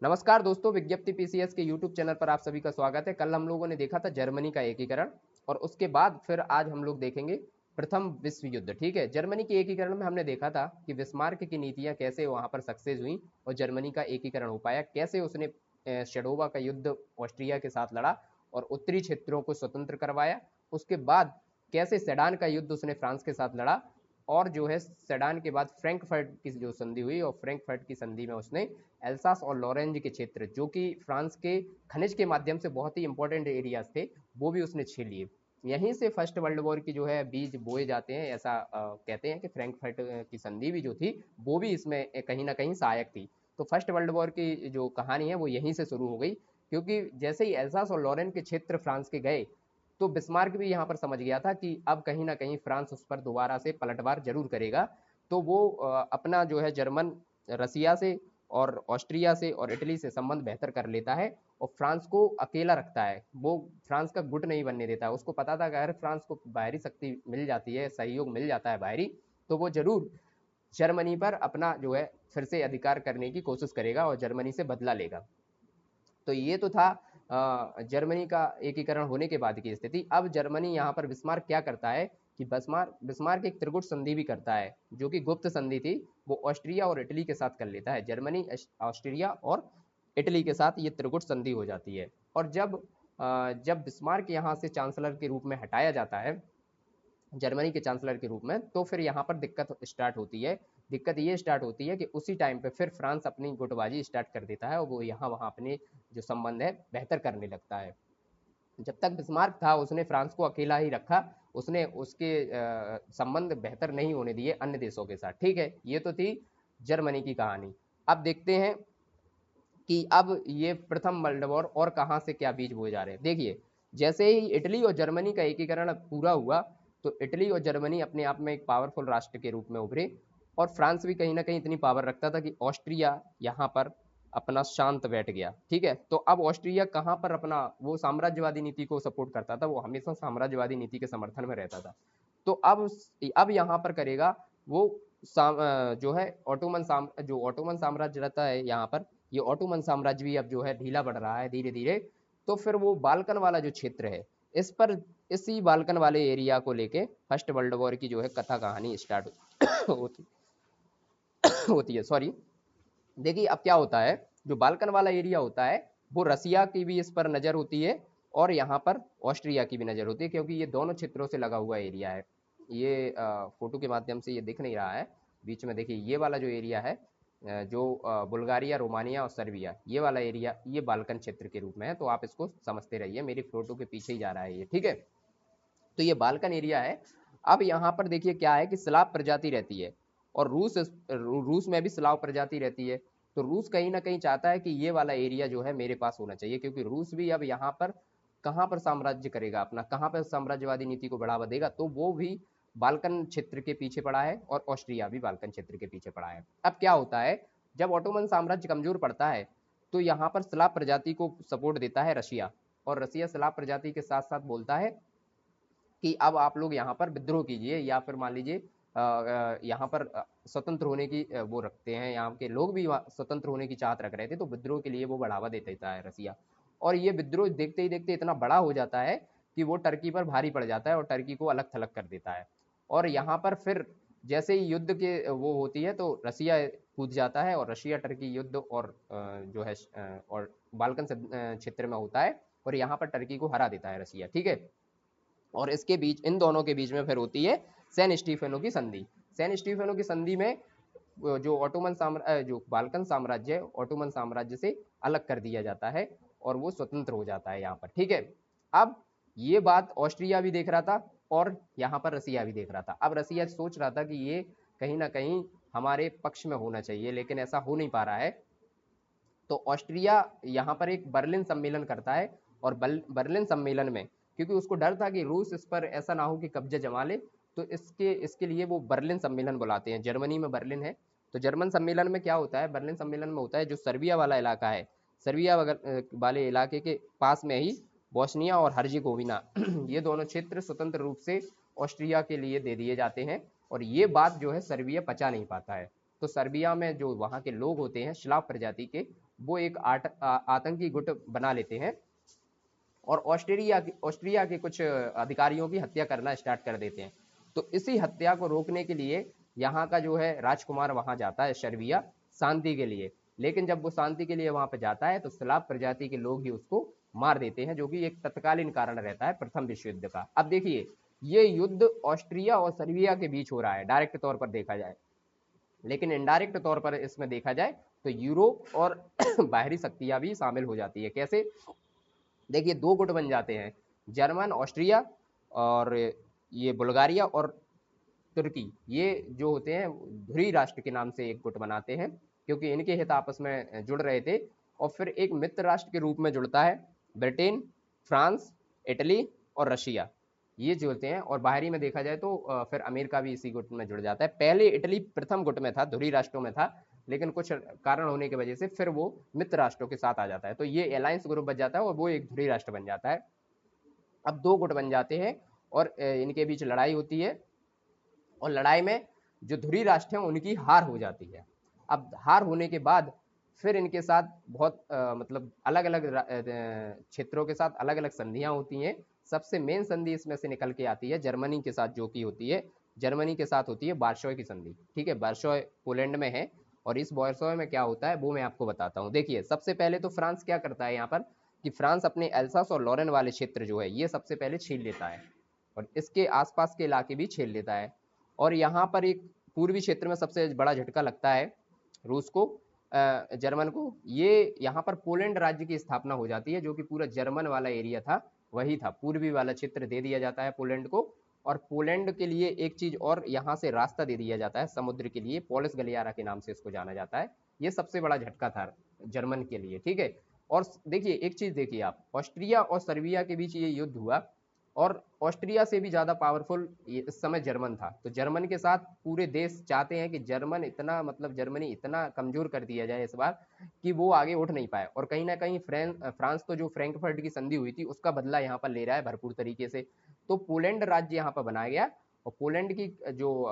नमस्कार दोस्तों, विज्ञप्ति पीसीएस के यूट्यूब चैनल पर आप सभी का स्वागत है। कल हम लोगों ने देखा था जर्मनी का एकीकरण और उसके बाद फिर आज हम लोग देखेंगे प्रथम विश्व युद्ध। ठीक है, जर्मनी के एकीकरण में हमने देखा था कि बिस्मार्क की नीतियां कैसे वहां पर सक्सेस हुई और जर्मनी का एकीकरण हो पाया, कैसे उसने शेडोवा का युद्ध ऑस्ट्रिया के साथ लड़ा और उत्तरी क्षेत्रों को स्वतंत्र करवाया। उसके बाद कैसे सेडान का युद्ध उसने फ्रांस के साथ लड़ा और जो है सेडान के बाद फ्रैंकफर्ट की जो संधि हुई और फ्रैंकफर्ट की संधि में उसने एल्सास और लॉरेंज के क्षेत्र जो कि फ्रांस के खनिज के माध्यम से बहुत ही इंपॉर्टेंट एरियाज थे वो भी उसने छीन लिए। यहीं से फर्स्ट वर्ल्ड वॉर की जो है बीज बोए जाते हैं, ऐसा कहते हैं कि फ्रैंकफर्ट की संधि भी जो थी वो भी इसमें कहीं ना कहीं सहायक थी। तो फर्स्ट वर्ल्ड वॉर की जो कहानी है वो यहीं से शुरू हो गई, क्योंकि जैसे ही एल्सास और लॉरेंज के क्षेत्र फ्रांस के गए तो बिस्मार्क भी यहाँ पर समझ गया था कि अब कहीं ना कहीं फ्रांस उस पर दोबारा से पलटवार जरूर करेगा। तो वो अपना जो है जर्मन रसिया से और ऑस्ट्रिया से और इटली से संबंध बेहतर कर लेता है और फ्रांस को अकेला रखता है। वो फ्रांस का गुट नहीं बनने देता है। उसको पता था कि अगर फ्रांस को बाहरी शक्ति मिल जाती है, सहयोग मिल जाता है बाहरी, तो वो जरूर जर्मनी पर अपना जो है फिर से अधिकार करने की कोशिश करेगा और जर्मनी से बदला लेगा। तो ये तो था जर्मनी का एकीकरण होने के बाद की स्थिति। अब जर्मनी यहाँ पर बिस्मार्क क्या करता है कि बिस्मार्क बिस्मार्क एक त्रिगुट संधि भी करता है, जो कि गुप्त संधि थी। वो ऑस्ट्रिया और इटली के साथ कर लेता है। जर्मनी, ऑस्ट्रिया और इटली के साथ ये त्रिगुट संधि हो जाती है। और जब बिस्मार्क यहाँ से चांसलर के रूप में हटाया जाता है, जर्मनी के चांसलर के रूप में, तो फिर यहाँ पर दिक्कत स्टार्ट होती है। दिक्कत ये स्टार्ट होती है कि उसी टाइम पे फिर फ्रांस अपनी गुटबाजी स्टार्ट कर देता है और वो यहाँ वहाँ अपने जो संबंध है बेहतर करने लगता है। जब तक बिस्मार्क था उसने फ्रांस को अकेला ही रखा, उसने उसके संबंध बेहतर नहीं होने दिए अन्य देशों के साथ। ठीक है, ये तो थी जर्मनी की कहानी। अब देखते हैं कि अब ये प्रथम वर्ल्ड वॉर और कहाँ से क्या बीज बोए जा रहे हैं। देखिए, जैसे ही इटली और जर्मनी का एकीकरण पूरा हुआ तो इटली और जर्मनी अपने आप में एक पावरफुल राष्ट्र के रूप में उभरे और फ्रांस भी कहीं ना कहीं इतनी पावर रखता था कि ऑस्ट्रिया यहाँ पर अपना शांत बैठ गया। ठीक है, तो अब ऑस्ट्रिया कहाँ पर अपना वो साम्राज्यवादी नीति को सपोर्ट करता था, वो हमेशा साम्राज्यवादी नीति के समर्थन में रहता था। तो अब यहाँ पर करेगा वो जो है जो ऑटोमन साम्राज्य रहता है यहाँ पर, ये ऑटोमन साम्राज्य भी अब जो है ढीला बढ़ रहा है धीरे धीरे। तो फिर वो बाल्कन वाला जो क्षेत्र है, इस पर इसी बाल्कन वाले एरिया को लेके फर्स्ट वर्ल्ड वॉर की जो है कथा कहानी स्टार्ट होती होती है। सॉरी, देखिए अब क्या होता है, जो बाल्कन वाला एरिया होता है वो रसिया की भी इस पर नजर होती है और यहाँ पर ऑस्ट्रिया की भी नजर होती है, क्योंकि ये दोनों क्षेत्रों से लगा हुआ एरिया है। ये फोटो के माध्यम से ये दिख नहीं रहा है, बीच में देखिए ये वाला जो एरिया है, जो बुल्गारिया, रोमानिया और सर्बिया, ये वाला एरिया ये बाल्कन क्षेत्र के रूप में है। तो आप इसको समझते रहिए, मेरी फोटो के पीछे ही जा रहा है ये। ठीक है, तो ये बाल्कन एरिया है। अब यहाँ पर देखिए क्या है कि स्लाव प्रजाति रहती है और रूस में भी स्लाव प्रजाति रहती है। तो रूस कहीं ना कहीं चाहता है कि ये वाला एरिया जो है मेरे पास होना चाहिए, क्योंकि रूस भी अब यहाँ पर कहाँ पर साम्राज्य करेगा अपना, कहाँ पर साम्राज्यवादी नीति को बढ़ावा देगा, तो वो भी बाल्कन क्षेत्र के पीछे पड़ा है और ऑस्ट्रिया भी बाल्कन क्षेत्र के पीछे पड़ा है। अब क्या होता है, जब ऑटोमन साम्राज्य कमजोर पड़ता है तो यहाँ पर स्लाव प्रजाति को सपोर्ट देता है रशिया, और रशिया स्लाव प्रजाति के साथ साथ बोलता है कि अब आप लोग यहाँ पर विद्रोह कीजिए, या फिर मान लीजिए यहाँ पर स्वतंत्र होने की वो रखते हैं, यहाँ के लोग भी स्वतंत्र होने की चाहत रख रहे थे, तो विद्रोह के लिए वो बढ़ावा दे देता है रसिया। और ये विद्रोह देखते ही देखते इतना बड़ा हो जाता है कि वो टर्की पर भारी पड़ जाता है और टर्की को अलग थलग कर देता है। और यहाँ पर फिर जैसे ही युद्ध के वो होती है तो रसिया कूद जाता है और रशिया टर्की युद्ध और जो है और बाल्कन क्षेत्र में होता है और यहाँ पर टर्की को हरा देता है रसिया। ठीक है, और इसके बीच, इन दोनों के बीच में फिर होती है सैन स्टीफेनो की संधि। सैन स्टीफेनो की संधि में जो जो बाल्कन साम्राज्य है ऑटोमन साम्राज्य से अलग कर दिया जाता है और वो स्वतंत्र हो जाता है यहाँ पर। ठीक है, अब ये बात ऑस्ट्रिया भी देख रहा था और यहाँ पर रसिया भी देख रहा था। अब रसिया सोच रहा था कि ये कहीं ना कहीं हमारे पक्ष में होना चाहिए, लेकिन ऐसा हो नहीं पा रहा है। तो ऑस्ट्रिया यहाँ पर एक बर्लिन सम्मेलन करता है और बर्लिन सम्मेलन में, क्योंकि उसको डर था कि रूस इस पर ऐसा ना हो कि कब्जा जमा ले, तो इसके इसके लिए वो बर्लिन सम्मेलन बुलाते हैं। जर्मनी में बर्लिन है। तो जर्मन सम्मेलन में क्या होता है, बर्लिन सम्मेलन में होता है जो सर्बिया वाला इलाका है, सर्बिया वाले इलाके के पास में ही बोस्निया और हर्जिगोविना ये दोनों क्षेत्र स्वतंत्र रूप से ऑस्ट्रिया के लिए दे दिए जाते हैं। और ये बात जो है सर्बिया पचा नहीं पाता है। तो सर्बिया में जो वहाँ के लोग होते हैं स्लाव प्रजाति के, वो एक आतंकी गुट बना लेते हैं और ऑस्ट्रिया के कुछ अधिकारियों की हत्या करना स्टार्ट कर देते हैं। तो इसी हत्या को रोकने के लिए यहाँ का जो है राजकुमार वहां जाता है सर्बिया शांति के लिए। लेकिन जब वो शांति के लिए वहां पे जाता है तो स्लाव प्रजाति के लोग ही उसको मार देते हैं, जो कि एक तत्कालीन कारण रहता है प्रथम विश्व युद्ध का। अब देखिए, ये युद्ध ऑस्ट्रिया और सर्बिया के बीच हो रहा है डायरेक्ट तौर पर देखा जाए, लेकिन इनडायरेक्ट तौर पर इसमें देखा जाए तो यूरोप और बाहरी शक्तियां भी शामिल हो जाती है। कैसे? देखिए, दो गुट बन जाते हैं, जर्मन ऑस्ट्रिया और ये बुल्गारिया और तुर्की, ये जो होते हैं ध्रुवी राष्ट्र के नाम से एक गुट बनाते हैं, क्योंकि इनके हित आपस में जुड़ रहे थे। और फिर एक मित्र राष्ट्र के रूप में जुड़ता है ब्रिटेन, फ्रांस, इटली और रशिया, ये जो होते हैं। और बाहरी में देखा जाए तो फिर अमेरिका भी इसी गुट में जुड़ जाता है। पहले इटली प्रथम गुट में था, ध्रुवी राष्ट्रों में था, लेकिन कुछ कारण होने की वजह से फिर वो मित्र राष्ट्रों के साथ आ जाता है, तो ये अलायंस ग्रुप बन जाता है और वो एक ध्रुवी राष्ट्र बन जाता है। अब दो गुट बन जाते हैं और इनके बीच लड़ाई होती है, और लड़ाई में जो ध्रुवी राष्ट्र हैं उनकी हार हो जाती है। अब हार होने के बाद फिर इनके साथ बहुत मतलब अलग अलग क्षेत्रों के साथ अलग अलग संधियां होती हैं। सबसे मेन संधि इसमें से निकल के आती है जर्मनी के साथ, जो कि होती है जर्मनी के साथ होती है वार्सोय की संधि। ठीक है, वार्सोय पोलैंड में है, और इस वार्सोय में क्या होता है वो मैं आपको बताता हूँ। देखिए, सबसे पहले तो फ्रांस क्या करता है यहाँ पर, कि फ्रांस अपने एल्सास और लॉरेन वाले क्षेत्र जो है ये सबसे पहले छीन लेता है, और इसके आसपास के इलाके भी छीन लेता है। और यहाँ पर एक पूर्वी क्षेत्र में सबसे बड़ा झटका लगता है रूस को, जर्मन को। ये यहाँ पर पोलैंड राज्य की स्थापना हो जाती है, जो कि पूरा जर्मन वाला एरिया था वही था, पूर्वी वाला क्षेत्र दे दिया जाता है पोलैंड को। और पोलैंड के लिए एक चीज और, यहाँ से रास्ता दे दिया जाता है समुद्र के लिए, पोलिस गलियारा के नाम से इसको जाना जाता है। ये सबसे बड़ा झटका था जर्मन के लिए। ठीक है, और देखिए एक चीज देखिए आप, ऑस्ट्रिया और सर्बिया के बीच ये युद्ध हुआ, और ऑस्ट्रिया से भी ज़्यादा पावरफुल इस समय जर्मन था। तो जर्मन के साथ पूरे देश चाहते हैं कि जर्मनी इतना कमजोर कर दिया जाए इस बार कि वो आगे उठ नहीं पाए। और कहीं ना कहीं फ्रांस तो जो फ्रैंकफर्ट की संधि हुई थी उसका बदला यहाँ पर ले रहा है भरपूर तरीके से। तो पोलैंड राज्य यहाँ पर बनाया गया, और पोलैंड की जो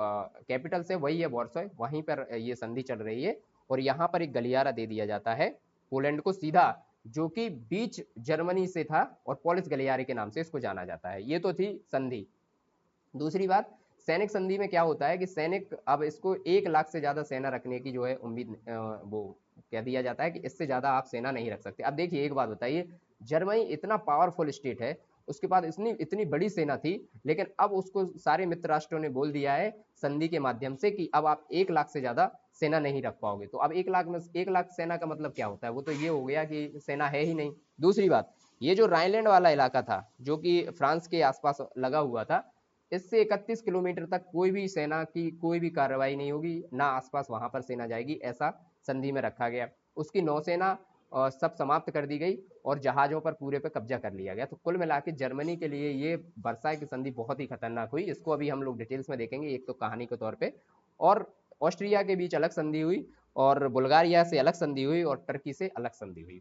कैपिटल है वही है वॉर्सॉय, वहीं पर ये संधि चल रही है। और यहाँ पर एक गलियारा दे दिया जाता है पोलैंड को सीधा, जो कि बीच जर्मनी से था, और पोलिस गलियारे के नाम से इसको जाना जाता है। ये तो थी संधि। दूसरी बात, सैनिक संधि में क्या होता है कि सैनिक, अब इसको 1 लाख से ज्यादा सेना रखने की जो है उम्मीद, वो कह दिया जाता है कि इससे ज्यादा आप सेना नहीं रख सकते। अब देखिए एक बात बताइए, जर्मनी इतना पावरफुल स्टेट है, उसके पास इतनी इतनी बड़ी सेना थी, लेकिन अब उसको सारे मित्र राष्ट्रों ने बोल दिया है संधि के माध्यम से कि अब आप 1 लाख से ज्यादा सेना नहीं रख पाओगे। तो अब 1 लाख में 1 लाख सेना का मतलब क्या होता है, वो तो ये हो गया कि सेना है ही नहीं। दूसरी बात, ये जो राइनलैंड वाला इलाका था जो कि फ्रांस के आसपास लगा हुआ था, इससे 31 किलोमीटर तक कोई भी सेना की कोई भी कार्रवाई नहीं होगी, ना आसपास वहां पर सेना जाएगी, ऐसा संधि में रखा गया। उसकी नौसेना सब समाप्त कर दी गई, और जहाजों पर पूरे पे कब्जा कर लिया गया। तो कुल मिला के जर्मनी के लिए ये वर्साई की संधि बहुत ही खतरनाक हुई। इसको अभी हम लोग डिटेल्स में देखेंगे, एक तो कहानी के तौर पे, और ऑस्ट्रिया के बीच अलग संधि हुई, और बुल्गारिया से अलग संधि हुई, और टर्की से अलग संधि हुई।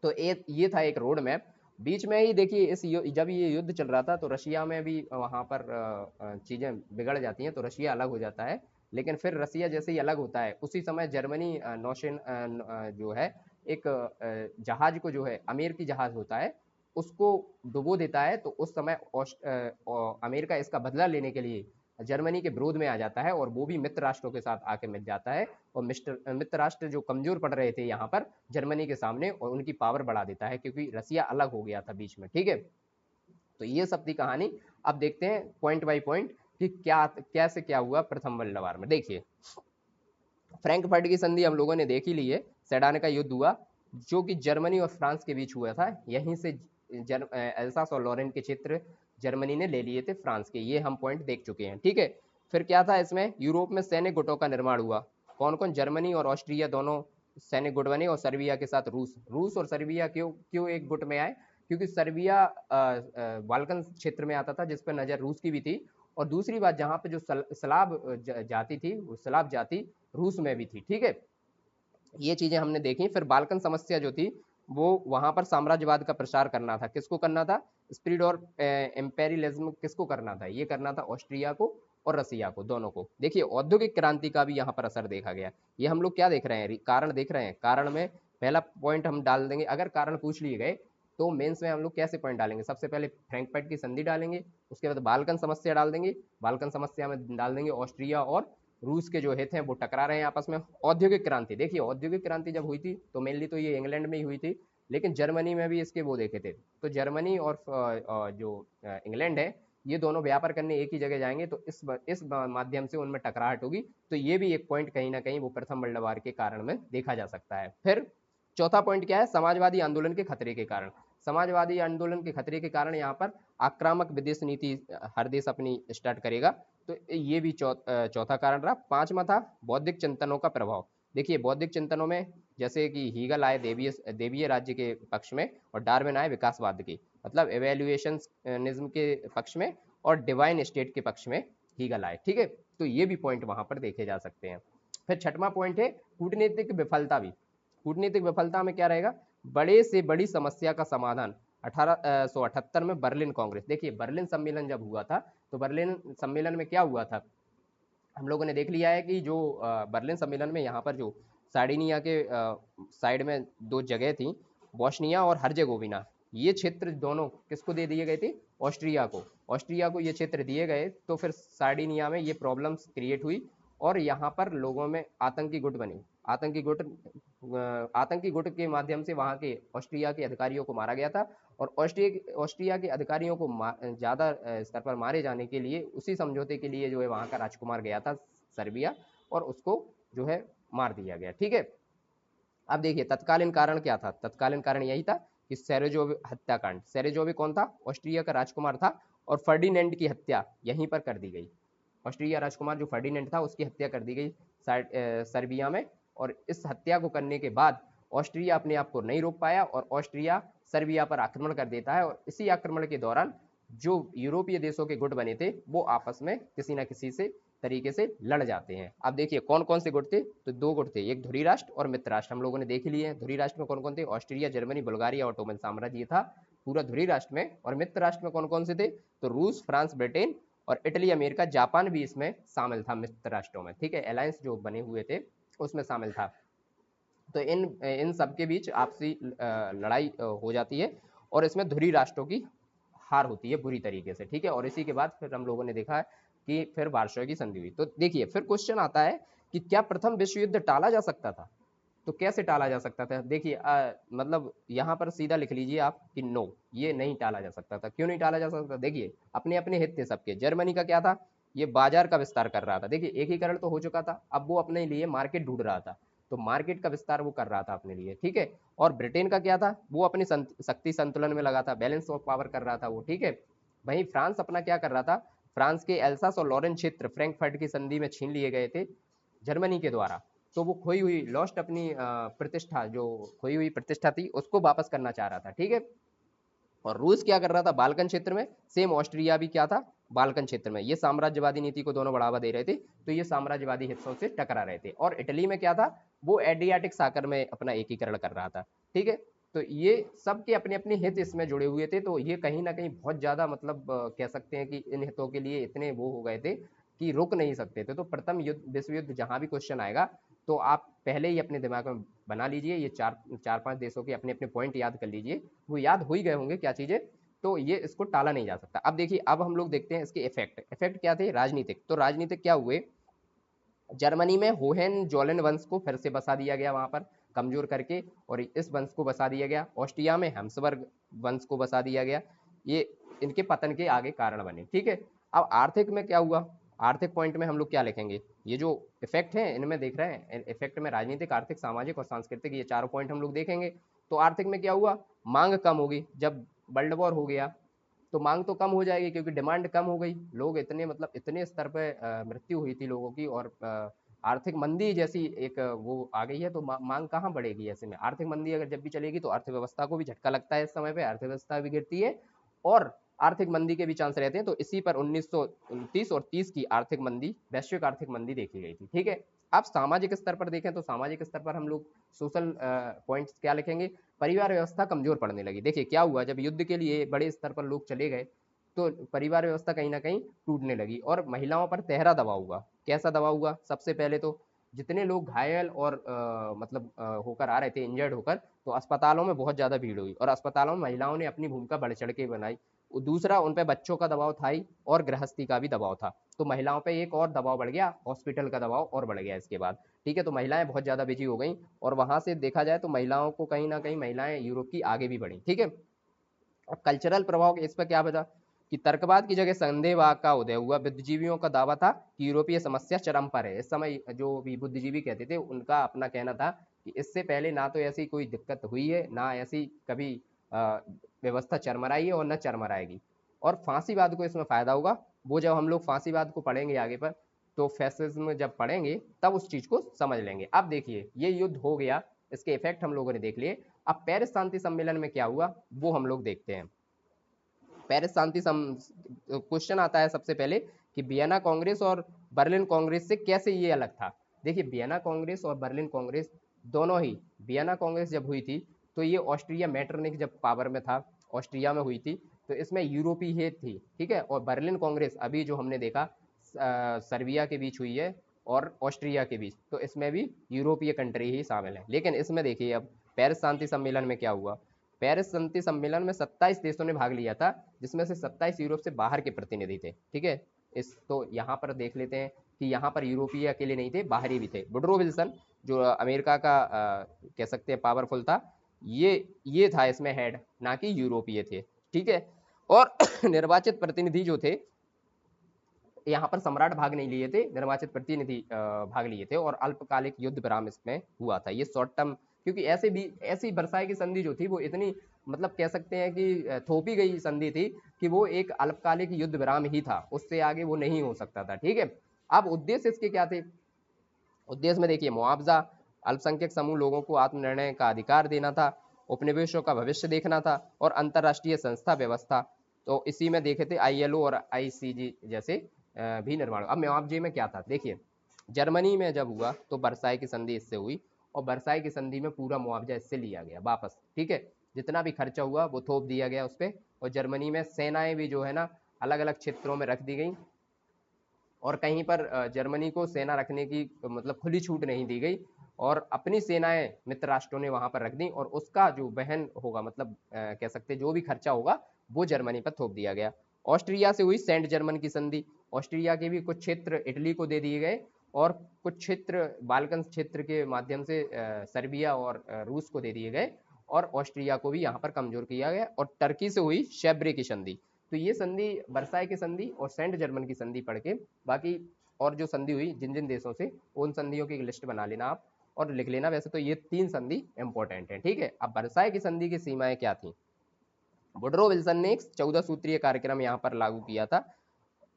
तो ये था एक रोड मैप। बीच में ही देखिए जब ये युद्ध चल रहा था तो रशिया में भी वहां पर चीजें बिगड़ जाती हैं, तो रशिया अलग हो जाता है। लेकिन फिर रशिया जैसे ही अलग होता है उसी समय जर्मनी जो है एक जहाज को, जो है अमेरिकी जहाज होता है, उसको डुबो देता है। तो उस समय अमेरिका इसका बदला लेने के लिए जर्मनी के विरोध में आ जाता है, और वो भी मित्र राष्ट्रों के साथ आके मिल जाता है, और मित्र राष्ट्र जो कमजोर पड़ रहे थे यहाँ पर जर्मनी के सामने, और उनकी पावर बढ़ा देता है, क्योंकि रसिया अलग हो गया था बीच में। ठीक है, तो ये सब थी कहानी। अब देखते हैं पॉइंट बाय पॉइंट कि कैसे क्या हुआ प्रथम वर्ल्ड वॉर में। देखिए, फ्रैंकफर्ट की संधि हम लोगों ने देख ही ली है, सेडान का युद्ध हुआ जो कि जर्मनी और फ्रांस के बीच हुआ था। यहीं से एल्सास और लॉरेन के क्षेत्र जर्मनी ने ले लिए थे फ्रांस के, ये हम पॉइंट देख चुके हैं। ठीक है, फिर क्या था इसमें, यूरोप में सैन्य गुटों का निर्माण हुआ। कौन कौन? जर्मनी और ऑस्ट्रिया दोनों सैन्य गुट बने, और सर्बिया के साथ रूस और सर्बिया क्यों क्यों एक गुट में आए? क्योंकि सर्बिया बाल्कन क्षेत्र में आता था, जिस पर नजर रूस की भी थी। और दूसरी बात, जहां पे जो सलाब जाति थी, वो सलाब जाति रूस में भी थी। ठीक है, ये चीजें हमने देखी। फिर बाल्कन समस्या जो थी, वो वहां पर साम्राज्यवाद का प्रसार करना था। किसको करना था? स्प्रीड और एम्पेरियलिज्म किसको करना था? ये करना था ऑस्ट्रिया को और रसिया को, दोनों को। देखिए, औद्योगिक क्रांति का भी यहाँ पर असर देखा गया। ये हम लोग क्या देख रहे हैं, कारण देख रहे हैं। कारण में पहला पॉइंट हम डाल देंगे, अगर कारण पूछ लिए गए तो मेंस में हम लोग कैसे पॉइंट डालेंगे, सबसे पहले फ्रैंकफर्ट की संधि डालेंगे, उसके बाद बाल्कन समस्या डाल देंगे, बाल्कन समस्या में डाल देंगे ऑस्ट्रिया और रूस के जो हित हैं वो टकरा रहे हैं आपस में। औद्योगिक क्रांति, देखिए औद्योगिक क्रांति जब हुई थी तो मेनली तो ये इंग्लैंड में ही हुई थी, लेकिन जर्मनी में भी इसके वो देखे थे, तो जर्मनी और जो इंग्लैंड है ये दोनों व्यापार करने एक ही जगह जाएंगे, तो इस माध्यम से उनमें टकराहट होगी, तो ये भी एक पॉइंट कहीं ना कहीं वो प्रथम वर्ल्ड वार के कारण में देखा जा सकता है। फिर चौथा पॉइंट क्या है, समाजवादी आंदोलन के खतरे के कारण। समाजवादी आंदोलन के खतरे के कारण यहाँ पर आक्रामक विदेश नीति हर देश अपनी स्टार्ट करेगा, तो ये भी चौथा कारण रहा। पांचवा था बौद्धिक चिंतनों का प्रभाव। देखिए बौद्धिक चिंतनों में जैसे कि हीगल आए देवीय राज्य के पक्ष में और डार्विन आए विकासवाद की, मतलब एवेल्युएशनिज्म के पक्ष में और डिवाइन स्टेट के पक्ष में हीगल आए, ठीक है, तो ये भी पॉइंट वहां पर देखे जा सकते हैं। फिर छठवां पॉइंट है कूटनीतिक विफलता भी। कूटनीतिक विफलता में क्या रहेगा, बड़े से बड़ी समस्या का समाधान। 1878 में बर्लिन कांग्रेस, देखिए बर्लिन सम्मेलन जब हुआ था तो बर्लिन सम्मेलन में क्या हुआ था, हम लोगों ने देख लिया है कि जो बर्लिन सम्मेलन में यहाँ पर जो सार्डिनिया के साइड में दो जगह थी, बोस्निया और हर्जेगोविना, ये क्षेत्र दोनों किसको दे दिए गए थे, ऑस्ट्रिया को। ऑस्ट्रिया को ये क्षेत्र दिए गए, तो फिर सार्डिनिया में ये प्रॉब्लम्स क्रिएट हुई और यहाँ पर लोगों में आतंकी गुट बनी। आतंकी गुट के माध्यम से वहाँ के ऑस्ट्रिया के अधिकारियों को मारा गया था, और ऑस्ट्रिया के अधिकारियों को ज़्यादा स्तर पर मारे जाने के लिए उसी समझौते के लिए जो है वहाँ का राजकुमार गया था सर्बिया, और उसको जो है मार दिया गया, ठीक है। अब देखिए तत्कालीन कारण क्या था, तत्कालीन कारण यही था कि सेरेजोव हत्याकांड। सेरेजोव कौन था, ऑस्ट्रिया का राजकुमार था, और फर्डिनेंड की हत्या यहीं पर कर दी गई। ऑस्ट्रिया राजकुमार जो फर्डिनेंड था उसकी हत्या कर दी गई सर्बिया में, और इस हत्या को करने के बाद ऑस्ट्रिया अपने आप को नहीं रोक पाया और ऑस्ट्रिया सर्बिया पर आक्रमण कर देता है, और इसी आक्रमण के दौरान जो यूरोपीय देशों के गुट बने थे वो आपस में किसी न किसी से तरीके से लड़ जाते हैं। अब देखिए कौन कौन से गुट थे, तो दो गुट थे, एक धुरी राष्ट्र और मित्र राष्ट्र, हम लोगों ने देख लिए हैं। धुरी राष्ट्र में कौन कौन थे, ऑस्ट्रिया, जर्मनी, बुल्गारिया, ऑटोमन साम्राज्य, ये था पूरा धुरी राष्ट्र में। और मित्र राष्ट्र में कौन कौन से थे, तो रूस, फ्रांस, ब्रिटेन और इटली, अमेरिका, जापान भी इसमें शामिल था मित्र राष्ट्रों में, ठीक है, अलायंस जो बने हुए थे उसमें शामिल था। तो इन सब के बीच आपसी लड़ाई हो जाती है, और इसमें धुरी राष्ट्रों की हार होती है बुरी तरीके से, ठीक है। और इसी के बाद फिर हम लोगों ने देखा है कि फिर वार्शो की संधि हुई। तो देखिए फिर क्वेश्चन आता है कि क्या प्रथम विश्व युद्ध टाला जा सकता था, तो कैसे टाला जा सकता था। देखिए मतलब यहाँ पर सीधा लिख लीजिए आप कि नो, ये नहीं टाला जा सकता था। क्यों नहीं टाला जा सकता, देखिए अपने अपने हित थे सबके। जर्मनी का क्या था, ये बाजार का विस्तार कर रहा था, देखिए एकीकरण तो हो चुका था, अब वो अपने लिए मार्केट ढूंढ रहा था, तो मार्केट का विस्तार वो कर रहा था अपने लिए, ठीक है। और ब्रिटेन का क्या था, वो अपनी शक्ति संतुलन में लगा था, बैलेंस ऑफ पावर कर रहा था वो, ठीक है। वहीं फ्रांस अपना क्या कर रहा था, फ्रांस के एल्सास और लॉरेन क्षेत्र फ्रैंकफर्ट की संधि में छीन लिए गए थे जर्मनी के द्वारा, तो वो खोई हुई लॉस्ट अपनी प्रतिष्ठा, जो खोई हुई प्रतिष्ठा थी उसको वापस करना चाह रहा था, ठीक है। और रूस क्या कर रहा था, बाल्कन क्षेत्र में, सेम ऑस्ट्रिया भी क्या था, बाल्कन क्षेत्र में, ये साम्राज्यवादी नीति को दोनों बढ़ावा दे रहे थे, तो ये साम्राज्यवादी हिस्सों से टकरा रहे थे। और इटली में क्या था, वो एड्रियाटिक सागर में अपना एकीकरण कर रहा था, ठीक है। तो ये सब के अपने अपने हित इसमें जुड़े हुए थे, तो ये कहीं ना कहीं बहुत ज्यादा मतलब कह सकते हैं कि इन हितों के लिए इतने वो हो गए थे कि रुक नहीं सकते थे। तो प्रथम युद्ध विश्व युद्ध जहां भी क्वेश्चन आएगा तो आप पहले ही अपने दिमाग में बना लीजिए, ये चार पांच देशों के अपने अपने पॉइंट याद कर लीजिए, वो याद हो ही गए होंगे क्या चीजें, तो ये इसको टाला नहीं जा सकता। अब देखिए अब हम लोग देखते हैं इसके इफेक्ट क्या थे, राजनीतिक। तो राजनीतिक क्या हुए, जर्मनी में होहेन-जोलेन वंश को फिर से बसा दिया गया वहां पर कमजोर करके, और इस वंश को बसा दिया गया। ऑस्ट्रिया में हैम्सबर्ग वंश को बसा दिया गया, ये इनके पतन के आगे कारण बने, ठीक है। अब आर्थिक में क्या हुआ, आर्थिक पॉइंट में हम लोग क्या लिखेंगे, ये जो इफेक्ट है इनमें देख रहे हैं, इफेक्ट में राजनीतिक, आर्थिक, सामाजिक और सांस्कृतिक, ये चारों पॉइंट हम लोग देखेंगे। तो आर्थिक में क्या हुआ, मांग कम होगी, जब वर्ल्ड वॉर हो गया तो मांग तो कम हो जाएगी क्योंकि डिमांड कम हो गई, लोग इतने मतलब इतने स्तर पर मृत्यु हुई थी लोगों की, और आर्थिक मंदी जैसी एक वो आ गई है, तो मांग कहाँ बढ़ेगी ऐसे में। आर्थिक मंदी अगर जब भी चलेगी तो अर्थव्यवस्था को भी झटका लगता है, इस समय पे अर्थव्यवस्था भी गिरती है और आर्थिक मंदी के भी चांस रहते हैं। तो इसी पर 1929 और 30 की आर्थिक मंदी, वैश्विक आर्थिक मंदी देखी गई थी, ठीक है। अब सामाजिक स्तर पर देखें तो सामाजिक स्तर पर हम लोग सोशल पॉइंट्स क्या लिखेंगे, परिवार व्यवस्था कमजोर पड़ने लगी। देखिए क्या हुआ, जब युद्ध के लिए बड़े स्तर पर लोग चले गए तो परिवार व्यवस्था कहीं ना कहीं टूटने लगी, और महिलाओं पर तहरा दबाव हुआ। कैसा दबाव हुआ, सबसे पहले तो जितने लोग घायल और मतलब होकर आ रहे थे, इंजर्ड होकर, तो अस्पतालों में बहुत ज़्यादा भीड़ हुई और अस्पतालों में महिलाओं ने अपनी भूमिका बढ़ चढ़ के बनाई। दूसरा, उन पे बच्चों का दबाव था ही और गृहस्थी का भी दबाव था, तो महिलाओं पे एक और दबाव बढ़ गया, हॉस्पिटल का दबाव और बढ़ गया इसके बाद। ठीक है, तो महिलाएं बहुत ज़्यादा बिजी हो गई और वहां से देखा जाए तो महिलाओं को कहीं ना कहीं महिलाएं यूरोप की आगे भी बढ़ी। ठीक है, अब कल्चरल प्रभाव इस पर क्या बता कि तर्कवाद की जगह संदेहवाद का उदय हुआ। बुद्धिजीवियों का दावा था कि यूरोपीय समस्या चरम पर है। इस समय जो भी बुद्धिजीवी कहते थे उनका अपना कहना था कि इससे पहले ना तो ऐसी कोई दिक्कत हुई है, ना ऐसी कभी व्यवस्था चरमराई है और न चरमराएगी। और फांसीवाद को इसमें फायदा होगा। वो जब हम लोग फांसीवाद को पढ़ेंगे आगे पर, तो फैसिज्म जब पढ़ेंगे तब उस चीज को समझ लेंगे। अब देखिए, ये युद्ध हो गया, इसके इफेक्ट हम लोगों ने देख लिए। अब पेरिस शांति सम्मेलन में क्या हुआ वो हम लोग देखते हैं। पेरिस शांति क्वेश्चन आता है सबसे पहले कि वियना कांग्रेस और बर्लिन कांग्रेस से कैसे ये अलग था। देखिए, वियना कांग्रेस और बर्लिन कांग्रेस दोनों ही, वियना कांग्रेस जब हुई थी तो ये ऑस्ट्रिया मेटरनिख जब पावर में था, ऑस्ट्रिया में हुई थी, तो इसमें यूरोपीय हेड थी। ठीक है, और बर्लिन कांग्रेस अभी जो हमने देखा सर्बिया के बीच हुई है और ऑस्ट्रिया के बीच, तो इसमें भी यूरोपीय कंट्री ही शामिल है। लेकिन इसमें देखिए, अब पेरिस शांति सम्मेलन में क्या हुआ। पेरिस शांति सम्मेलन में 27 देशों ने भाग लिया था, जिसमें से 27 यूरोप से बाहर के प्रतिनिधि थे। ठीक है, इस तो यहाँ पर देख लेते हैं कि यहाँ पर यूरोपीय अकेले नहीं थे, बाहरी भी थे। वुडरो विल्सन जो अमेरिका का कह सकते हैं पावरफुल था, ये था इसमें हेड, ना कि यूरोपीय थे। ठीक है, और निर्वाचित प्रतिनिधि जो थे, यहाँ पर सम्राट भाग नहीं लिए थे, निर्वाचित प्रतिनिधि भाग लिए थे, और अल्पकालिक युद्ध विराम इसमें हुआ था। ये शॉर्ट टर्म, क्योंकि ऐसे भी ऐसी वर्साई की संधि जो थी वो इतनी मतलब कह सकते हैं कि थोपी गई संधि थी कि वो एक अल्पकालिक युद्ध विराम ही था, उससे आगे वो नहीं हो सकता था। ठीक है, अब उद्देश्य इसके क्या थे। उद्देश्य में देखिए, मुआवजा, अल्पसंख्यक समूह लोगों को आत्मनिर्णय का अधिकार देना था, उपनिवेशों का भविष्य देखना था, और अंतरराष्ट्रीय संस्था व्यवस्था। तो इसी में देखे थे ILO और ICG जैसे भी निर्माण। अब मुआवजे में क्या था, देखिए जर्मनी में जब हुआ तो बरसाई की संधि इससे हुई, और बरसाई की संधि में पूरा मुआवजा इससे लिया गया वापस। ठीक है, जितना भी खर्चा हुआ वो थोप दिया गया उस पर, और जर्मनी में सेनाएं भी जो है ना अलग अलग क्षेत्रों में रख दी गई, और कहीं पर जर्मनी को सेना रखने की मतलब खुली छूट नहीं दी गई, और अपनी सेनाएं मित्र राष्ट्रों ने वहां पर रख दी, और उसका जो वहन होगा मतलब कह सकते जो भी खर्चा होगा वो जर्मनी पर थोप दिया गया। ऑस्ट्रिया से हुई सेंट जर्मन की संधि। ऑस्ट्रिया के भी कुछ क्षेत्र इटली को दे दिए गए, और कुछ क्षेत्र बाल्कन क्षेत्र के माध्यम से सर्बिया और रूस को दे दिए गए, और ऑस्ट्रिया को भी यहाँ पर कमजोर किया गया। और टर्की से हुई शेब्रे की संधि। तो ये संधि, बरसाई की संधि और सेंट जर्मन की संधि पढ़ के बाकी और जो संधि हुई जिन जिन देशों से, उन संधियों की लिस्ट बना लेना आप और लिख लेना। वैसे तो ये 3 संधि इंपॉर्टेंट है। ठीक है, अब बरसाई की संधि की सीमाएं क्या थी। वुडरो विल्सन ने एक 14 सूत्रीय कार्यक्रम यहाँ पर लागू किया था,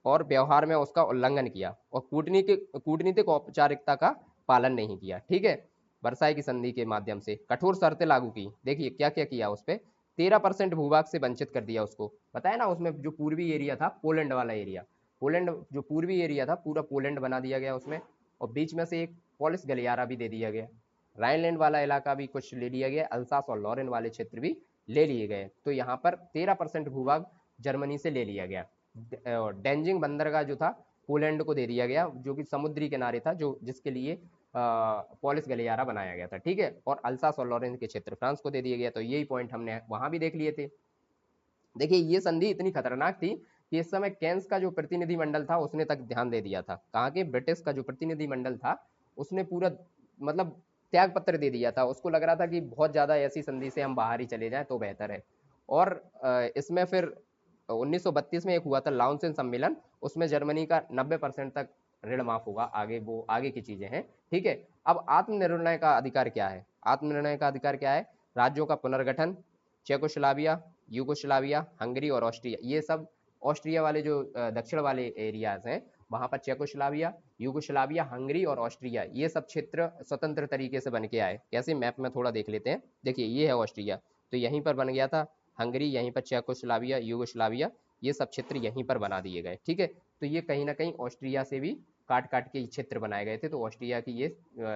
और व्यवहार में उसका उल्लंघन किया, और कूटनीतिक औपचारिकता का पालन नहीं किया। ठीक है, बरसाई की संधि के माध्यम से कठोर शर्तें लागू की। देखिए क्या क्या किया उस पर। 13% भूभाग से वंचित कर दिया उसको। बताया ना, उसमें जो पूर्वी एरिया था, पोलैंड वाला एरिया, पोलैंड जो पूर्वी एरिया था पूरा पोलैंड बना दिया गया उसमें, और बीच में से एक पोलिस गलियारा भी दे दिया गया। राइनलैंड वाला इलाका भी कुछ ले लिया गया, अल्सास और लॉरेन वाले क्षेत्र भी ले लिए गए। तो यहाँ पर 13% भूभाग जर्मनी से ले लिया गया। डेंजिंग बंदरगाह जो था पोलैंड को दे दिया गया, जो कि समुद्री किनारे था, जो जिसके लिए पॉलिस गलियारा बनाया गया था। ठीक है, और अल्सास और लॉरेंस के क्षेत्र फ्रांस को दे दिया गया। तो यही पॉइंट हमने वहां भी देख लिए थे। देखिए, ये संधि इतनी खतरनाक थी कि इस समय केन्स का जो प्रतिनिधि मंडल था उसने तक ध्यान दे दिया था। कहा कि ब्रिटिश का जो प्रतिनिधि मंडल था उसने पूरा मतलब त्याग पत्र दे दिया था। उसको लग रहा था कि बहुत ज्यादा ऐसी संधि से हम बाहर ही चले जाएं तो बेहतर है। और इसमें फिर 1932 में एक हुआ था लाउंसेन सम्मेलन, उसमें जर्मनी का 90% तक ऋण माफ होगा। आगे वो आगे की चीजें हैं। ठीक है, अब आत्मनिर्णय का अधिकार क्या है। आत्मनिर्णय का अधिकार क्या है। राज्यों का पुनर्गठन, चेकोस्लाविया, यूगोस्लाविया, हंगरी और ऑस्ट्रिया, ये सब ऑस्ट्रिया वाले जो दक्षिण वाले एरियाज हैं वहां पर चेकोस्लाविया, यूगोस्लाविया, हंगरी और ऑस्ट्रिया, ये सब क्षेत्र स्वतंत्र तरीके से बन के आए। कैसे, मैप में थोड़ा देख लेते हैं। देखिए ये है ऑस्ट्रिया, तो यहीं पर बन गया था। हंगरी यहीं पर, चेकोस्लाविया, यूगोस्लाविया, ये सब क्षेत्र यहीं पर बना दिए गए। ठीक है, तो ये कहीं ना कहीं ऑस्ट्रिया से भी काट काट के क्षेत्र बनाए गए थे, तो ऑस्ट्रिया की ये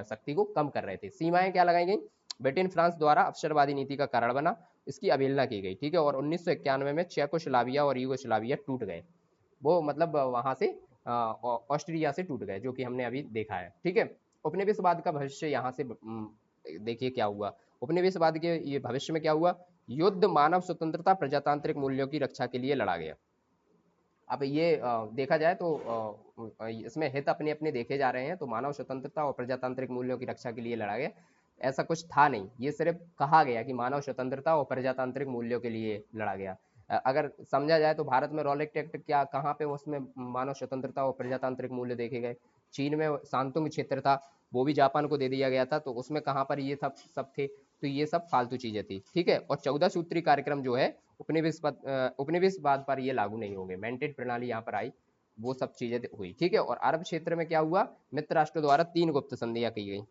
शक्ति को कम कर रहे थे। सीमाएं क्या लगाई गई। ब्रिटेन फ्रांस द्वारा अवसरवादी नीति का कारण बना, इसकी अवहेलना की गई। ठीक है, और 1991 में चेकोस्लाविया और यूगोस्लाविया टूट गए। वो मतलब वहां से ऑस्ट्रिया से टूट गए, जो कि हमने अभी देखा है। ठीक है, उपनिवेशवाद का भविष्य यहाँ से देखिए क्या हुआ। उपनिवेशवाद के ये भविष्य में क्या हुआ, युद्ध, मानव स्वतंत्रता, प्रजातांत्रिक मूल्यों की रक्षा के लिए लड़ा गया। अब ये देखा जाए तो इसमें हित अपने अपने देखे जा रहे हैं, तो मानव स्वतंत्रता और प्रजातांत्रिक मूल्यों की रक्षा के लिए लड़ा गया, ऐसा कुछ था नहीं, ये सिर्फ कहा गया कि मानव स्वतंत्रता और प्रजातांत्रिक मूल्यों के लिए लड़ा गया। अगर समझा जाए तो भारत में रॉलेट एक्ट क्या, कहाँ पे उसमें मानव स्वतंत्रता और प्रजातांत्रिक मूल्य देखे गए। चीन में शांतुंग क्षेत्र था, वो भी जापान को दे दिया गया था, तो उसमें कहाँ पर ये सब थे। तो ये सब फालतू चीजें थी, ठीक है। और 14 सूत्री कार्यक्रम जो है उपनिवेशवाद पर ये लागू नहीं होंगे, मेंटेड प्रणाली यहाँ पर आई, वो सब चीजें हुई, ठीक है। और अरब क्षेत्र में क्या हुआ, मित्र राष्ट्रों द्वारा 3 गुप्त संधियां की गई।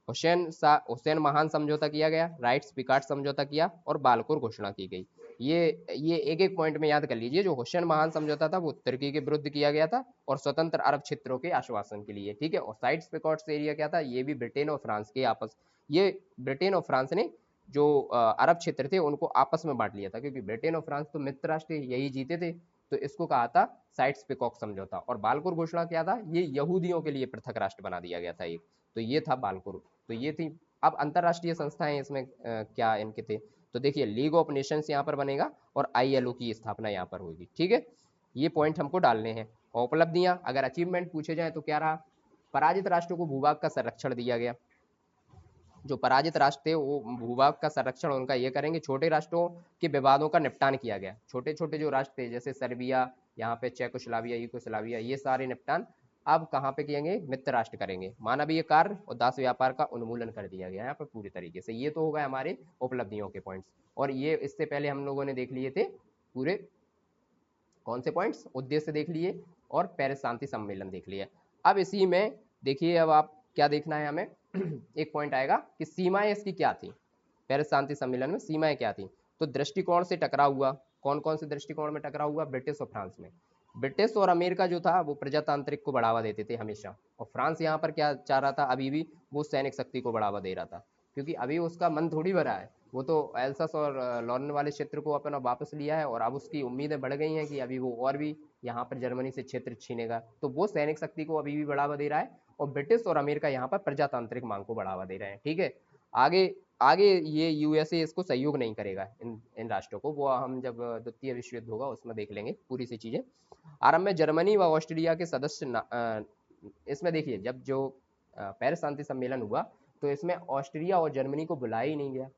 हुसैन महान समझौता किया गया, राइट्स पिकार्ड समझौता किया, और बालकोर घोषणा की गई। ये एक एक पॉइंट में याद कर लीजिए। जो हुसैन महान समझौता था वो तुर्की के विरुद्ध किया गया था और स्वतंत्र अरब क्षेत्रों के आश्वासन के लिए, ठीक है। और साइट्स पिकार्ड्स एरिया क्या था, ये भी ब्रिटेन और फ्रांस के आपस, ये ब्रिटेन और फ्रांस ने जो अरब क्षेत्र थे उनको आपस में बांट लिया था, क्योंकि ब्रिटेन और फ्रांस तो मित्र राष्ट्र यही जीते थे, तो इसको कहा था साइट्स पिकॉक समझौता। और बालकोर घोषणा क्या था, ये यहूदियों के लिए पृथक राष्ट्र बना दिया गया था एक, तो ये था बालकोर। तो ये थी। अब अंतरराष्ट्रीय संस्थाएं इसमें क्या इनके थे, तो देखिए लीग ऑफ नेशंस यहाँ पर बनेगा और ILO की स्थापना यहाँ पर होगी, ठीक है। ये पॉइंट हमको डालने हैं। और उपलब्धियां, अगर अचीवमेंट पूछे जाए तो क्या रहा, पराजित राष्ट्रों को भूभाग का संरक्षण दिया गया। जो पराजित राष्ट्र थे वो भूभाग का संरक्षण उनका ये करेंगे। छोटे राष्ट्रों के विवादों का निपटान किया गया। छोटे छोटे जो राष्ट्र थे जैसे सर्बिया, यहाँ पे चेकोस्लाविया, यूगोस्लाविया, ये सारे निपटान अब कहाँ पे किएंगे, मित्र राष्ट्र करेंगे। मानवीय कार्य और दास व्यापार का उन्मूलन कर दिया गया यहाँ पर पूरी तरीके से। ये तो हो गए हमारे उपलब्धियों के पॉइंट्स। और ये इससे पहले हम लोगों ने देख लिए थे पूरे कौन से पॉइंट्स, उद्देश्य देख लिए और पेरिस शांति सम्मेलन देख लिए। अब इसी में देखिए, अब आप क्या देखना है हमें एक पॉइंट आएगा कि सीमाएं इसकी क्या थी, पेरिस शांति सम्मेलन में सीमाएं क्या थी। तो दृष्टिकोण से टकराव हुआ, कौन कौन से दृष्टिकोण में टकराव हुआ, ब्रिटिश और फ्रांस में। ब्रिटिश और अमेरिका जो था वो प्रजातांत्रिक को बढ़ावा देते थे हमेशा, और फ्रांस यहाँ पर क्या चाह रहा था, अभी भी वो सैनिक शक्ति को बढ़ावा दे रहा था, क्योंकि अभी उसका मन थोड़ी भरा है, वो तो एल्सास और लॉरेन वाले क्षेत्र को अपना वापस लिया है, और अब उसकी उम्मीदें बढ़ गई हैं कि अभी वो और भी यहाँ पर जर्मनी से क्षेत्र छीनेगा, तो वो सैनिक शक्ति को अभी भी बढ़ावा दे रहा है। और ब्रिटिश और अमेरिका यहाँ पर प्रजातांत्रिक मांग को बढ़ावा दे रहे हैं, ठीक है। आगे आगे ये USA इसको सहयोग नहीं करेगा, इन राष्ट्रों को, वो हम जब द्वितीय विश्व युद्ध होगा उसमें देख लेंगे पूरी सी चीजें। आरंभ में जर्मनी व ऑस्ट्रेलिया के सदस्य इसमें देखिए, जब जो पेरिस शांति सम्मेलन हुआ तो इसमें ऑस्ट्रिया और जर्मनी को बुलाया ही नहीं गया,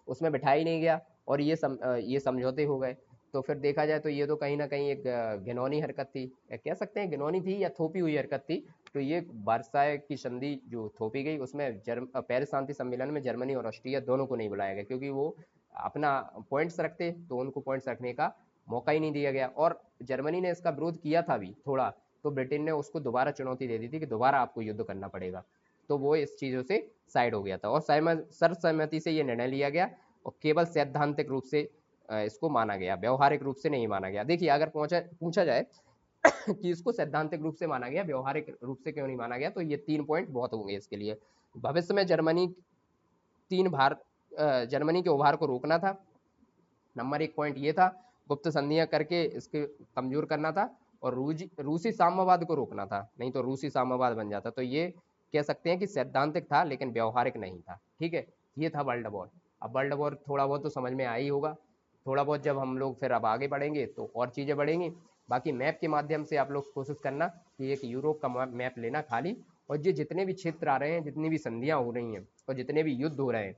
उसमें बिठाया ही नहीं गया, और ये समझौते हो गए। तो फिर देखा जाए तो ये तो कहीं ना कहीं एक घिनौनी हरकत थी, कह सकते हैं घिनौनी थी या थोपी हुई हरकत थी। तो ये वर्साय की संधि जो थोपी गई उसमें पेरिस शांति सम्मेलन में जर्मनी और ऑस्ट्रिया दोनों को नहीं बुलाया गया, क्योंकि वो अपना पॉइंट्स रखते तो उनको पॉइंट्स रखने का मौका ही नहीं दिया गया। और जर्मनी ने इसका विरोध किया था भी थोड़ा, तो ब्रिटेन ने उसको दोबारा चुनौती दे दी थी कि दोबारा आपको युद्ध करना पड़ेगा, तो वो इस चीज़ों से साइड हो गया था। और सर्वसहमति से ये निर्णय लिया गया, और केवल सैद्धांतिक रूप से इसको माना गया, व्यवहारिक रूप से नहीं माना गया। देखिए, अगर पूछा जाए कि इसको सैद्धांतिक रूप से माना गया, व्यवहारिक रूप से क्यों नहीं माना गया, तो ये 3 पॉइंट बहुत होंगे इसके लिए। भविष्य में जर्मनी के उभार को रोकना था, नंबर 1 पॉइंट ये था। गुप्त संधियां करके इसके कमजोर करना था, और रूसी साम्यवाद को रोकना था, नहीं तो रूसी साम्यवाद बन जाता। तो ये कह सकते हैं कि सैद्धांतिक था लेकिन व्यवहारिक नहीं था, ठीक है। ये था वर्ल्ड वॉर। अब वर्ल्ड वॉर थोड़ा बहुत तो समझ में आ ही होगा, थोड़ा बहुत जब हम लोग फिर अब आगे बढ़ेंगे तो और चीज़ें बढ़ेंगी। बाकी मैप के माध्यम से आप लोग कोशिश करना कि एक यूरोप का मैप लेना खाली, और ये जितने भी क्षेत्र आ रहे हैं, जितनी भी संधियां हो रही हैं और जितने भी युद्ध हो रहे हैं,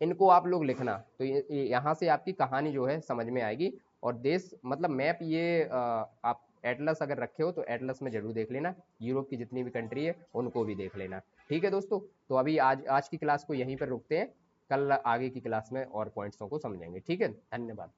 इनको आप लोग लिखना, तो यहाँ से आपकी कहानी जो है समझ में आएगी। और देश मतलब मैप ये आप एटलस अगर रखे हो तो एटलस में जरूर देख लेना, यूरोप की जितनी भी कंट्री है उनको भी देख लेना, ठीक है दोस्तों। तो अभी आज की क्लास को यहीं पर रुकते हैं, कल आगे की क्लास में और पॉइंट्सों को समझेंगे, ठीक है। धन्यवाद।